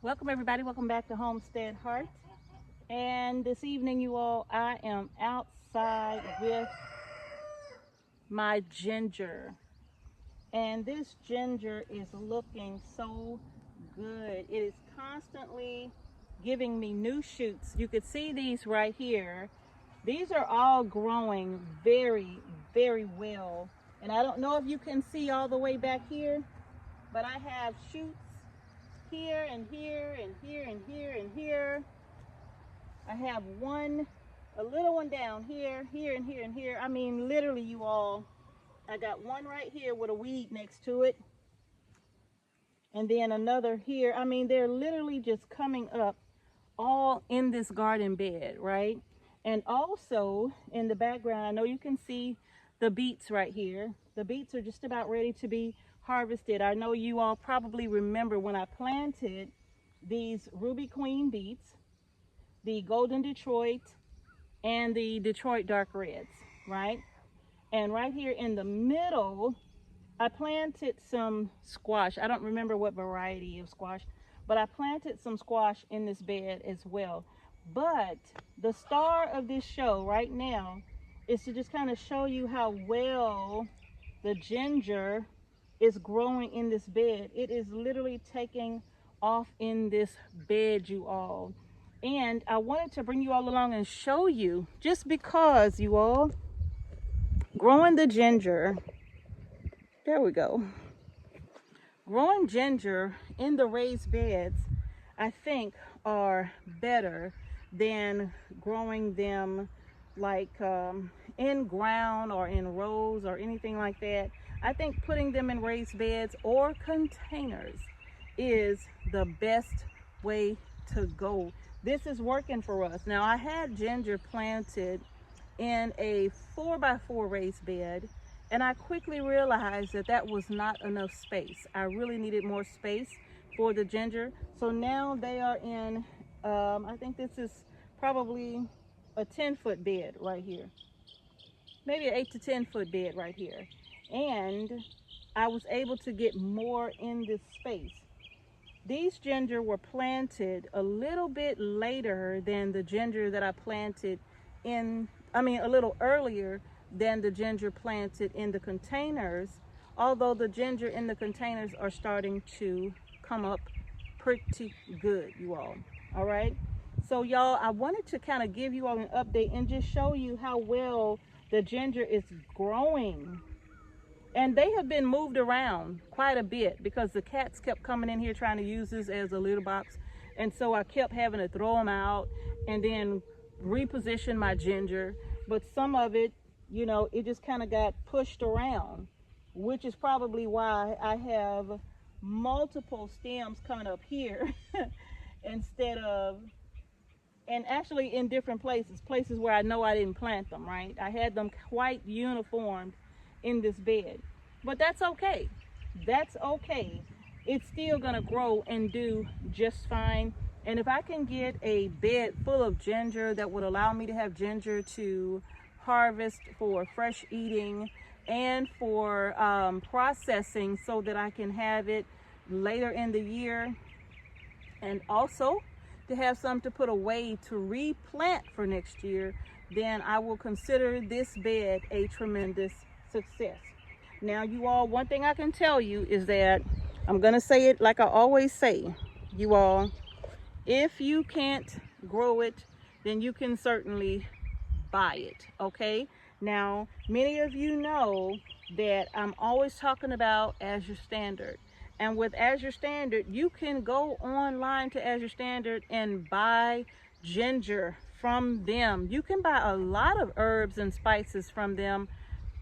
Welcome everybody, welcome back to Homestead Heart. And this evening, you all, I am outside with my ginger. And this ginger is looking so good. It is constantly giving me new shoots. You could see these right here. These are all growing very, very well. And I don't know if you can see all the way back here, but I have shoots here and here and here and here and here. I have one, a little one down here, here and here and here. I mean, literally, you all, I got one right here with a weed next to it. And then another here. I mean, they're literally just coming up all in this garden bed, right? And also in the background, I know you can see the beets right here. The beets are just about ready to be harvested. I know you all probably remember when I planted these Ruby Queen beets, the Golden Detroit, and the Detroit Dark Reds, right? And right here in the middle, I planted some squash. I don't remember what variety of squash, but I planted some squash in this bed as well. But the star of this show right now is to just kind of show you how well the ginger is growing in this bed. It is literally taking off in this bed, you all. And I wanted to bring you all along and show you, just because, you all, growing the ginger, there we go. Growing ginger in the raised beds, I think, are better than growing them like in ground or in rows or anything like that. I think putting them in raised beds or containers is the best way to go. This is working for us. Now, I had ginger planted in a 4x4 raised bed, and I quickly realized that that was not enough space. I really needed more space for the ginger. So now they are in, I think this is probably a 10-foot bed right here. Maybe an 8 to 10 foot bed right here. And I was able to get more in this space. These ginger were planted a little bit later than the ginger that I planted in, a little earlier than the ginger planted in the containers, although the ginger in the containers are starting to come up pretty good, you all right? So y'all, I wanted to kind of give you all an update and just show you how well the ginger is growing. And they have been moved around quite a bit because the cats kept coming in here trying to use this as a litter box. And so I kept having to throw them out and then reposition my ginger. But some of it, you know, it just kind of got pushed around, which is probably why I have multiple stems coming up here instead of, and actually in different places where I know I didn't plant them, right? I had them quite uniformed in this bed, but that's okay. That's okay. It's still gonna grow and do just fine. And if I can get a bed full of ginger that would allow me to have ginger to harvest for fresh eating and for processing so that I can have it later in the year, and also to have some to put away to replant for next year, then I will consider this bed a tremendous success. Now, you all, one thing I can tell you is that I'm going to say it like I always say, you all, if you can't grow it, then you can certainly buy it, okay? Now, many of you know that I'm always talking about Azure Standard. And with Azure Standard, you can go online to Azure Standard and buy ginger from them. You can buy a lot of herbs and spices from them.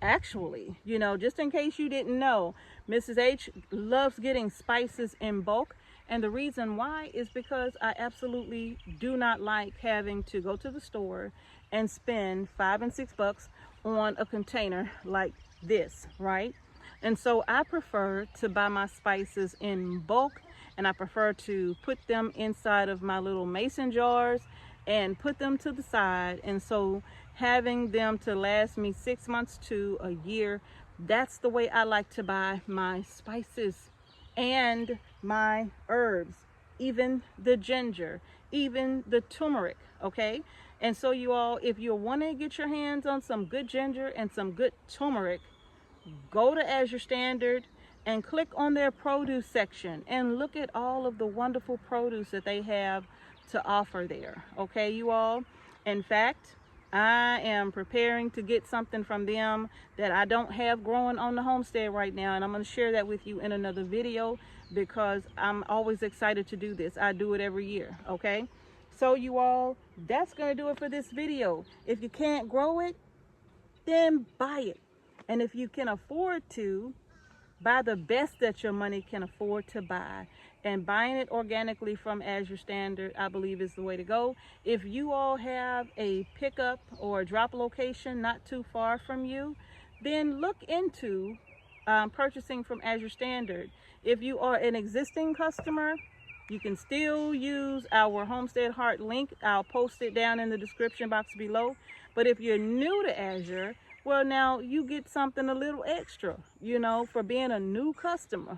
Actually, you know, just in case you didn't know, Mrs. H loves getting spices in bulk. And the reason why is because I absolutely do not like having to go to the store and spend $5 and $6 on a container like this, right? And so I prefer to buy my spices in bulk, and I prefer to put them inside of my little mason jars and put them to the side. And so having them to last me 6 months to a year, that's the way I like to buy my spices and my herbs. even the ginger, even the turmeric, okay? And so you all, if you want to get your hands on some good ginger and some good turmeric, go to Azure Standard and click on their produce section and look at all of the wonderful produce that they have to offer there, okay, you all? In fact, I am preparing to get something from them that I don't have growing on the homestead right now, and I'm going to share that with you in another video because I'm always excited to do this. I do it every year, okay? So you all, that's going to do it for this video. If you can't grow it, then buy it. And if you can afford to, buy the best that your money can afford to buy. And buying it organically from Azure Standard, I believe, is the way to go. If you all have a pickup or a drop location not too far from you, then look into purchasing from Azure Standard. If you are an existing customer, you can still use our Homestead Heart link. I'll post it down in the description box below. But if you're new to Azure, well, now you get something a little extra, you know, for being a new customer.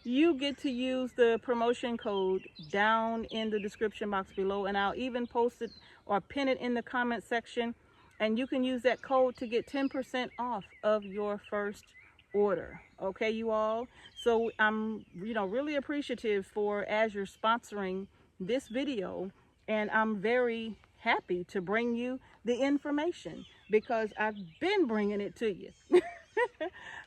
You get to use the promotion code down in the description box below, and I'll even post it or pin it in the comment section, and you can use that code to get 10% off of your first order. Okay, you all? So I'm, you know, really appreciative for Azure sponsoring this video, and I'm very happy to bring you the information because I've been bringing it to you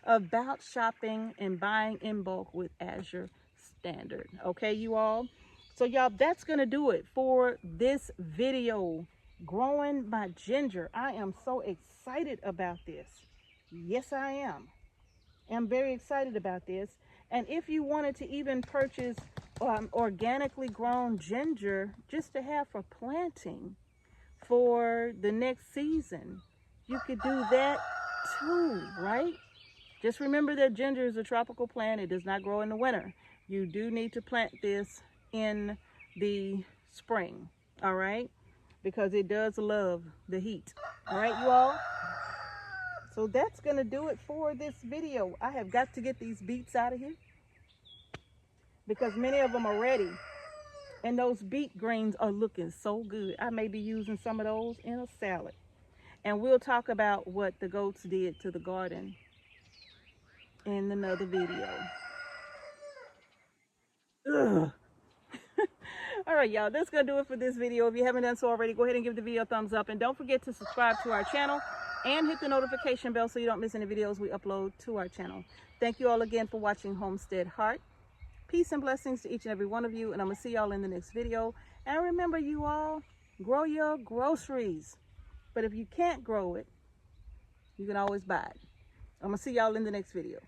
about shopping and buying in bulk with Azure Standard. Okay, you all? So y'all, that's gonna do it for this video, growing my ginger. I am so excited about this. Yes, I am. I'm very excited about this. And if you wanted to even purchase organically grown ginger just to have for planting for the next season, you could do that too, right? Just remember that ginger is a tropical plant. It does not grow in the winter. You do need to plant this in the spring, all right? Because it does love the heat. All right, you all? So that's gonna do it for this video. I have got to get these beets out of here because many of them are ready. And those beet greens are looking so good. I may be using some of those in a salad. And we'll talk about what the goats did to the garden in another video. Ugh. All right, y'all, that's gonna do it for this video. If you haven't done so already, go ahead and give the video a thumbs up, and don't forget to subscribe to our channel and hit the notification bell so you don't miss any videos we upload to our channel. Thank you all again for watching Homestead Heart. Peace and blessings to each and every one of you, and I'm gonna see y'all in the next video. And remember, you all, grow your groceries, but if you can't grow it, you can always buy it. I'm gonna see y'all in the next video.